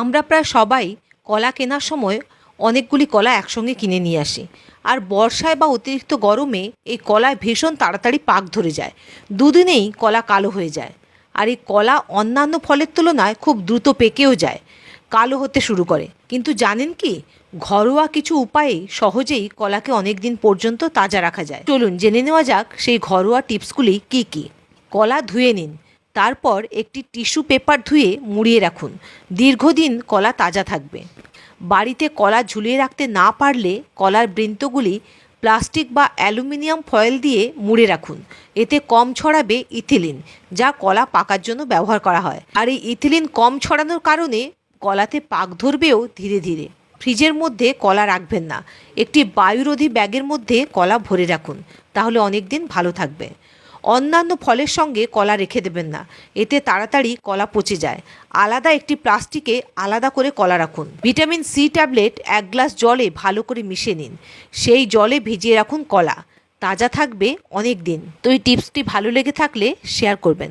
আমরা প্রায় সবাই কলা কেনার সময় অনেকগুলি কলা একসঙ্গে কিনে নিয়ে আসি। আর বর্ষায় বা অতিরিক্ত গরমে এই কলায় ভীষণ তাড়াতাড়ি পাক ধরে যায়, দুদিনেই কলা কালো হয়ে যায়। আর এই কলা অন্যান্য ফলের তুলনায় খুব দ্রুত পেকেও যায়, কালো হতে শুরু করে। কিন্তু জানেন কি, ঘরোয়া কিছু উপায়ে সহজেই কলাকে অনেক দিন পর্যন্ত তাজা রাখা যায়। চলুন জেনে নেওয়া যাক সেই ঘরোয়া টিপসগুলি কি কি। কলা ধুয়ে নিন, তারপর একটি টিস্যু পেপার ধুয়ে মুড়িয়ে রাখুন। দীর্ঘদিন কলা তাজা থাকবে। বাড়িতে কলা ঝুলিয়ে রাখতে না পারলে কলার বৃন্তগুলি প্লাস্টিক বা অ্যালুমিনিয়াম ফয়েল দিয়ে মুড়ে রাখুন। এতে কম ছড়াবে ইথিলিন, যা কলা পাকার জন্য ব্যবহার করা হয়। আর এই ইথিলিন কম ছড়ানোর কারণে কলাতে পাক ধরবেও ধীরে ধীরে। ফ্রিজের মধ্যে কলা রাখবেন না, একটি বায়ুরোধী ব্যাগের মধ্যে কলা ভরে রাখুন, তাহলে অনেক দিন ভালো থাকবে। অন্যান্য ফলের সঙ্গে কলা রেখে দেবেন না, এতে তাড়াতাড়ি কলা পচে যায়। আলাদা একটি প্লাস্টিকে আলাদা করে কলা রাখুন। ভিটামিন সি ট্যাবলেট 1 গ্লাস জলে ভালো করে মিশিয়ে নিন, সেই জলে ভিজিয়ে রাখুন কলা, তাজা থাকবে অনেক দিন। তো এই টিপসটি ভালো লেগে থাকলে শেয়ার করবেন।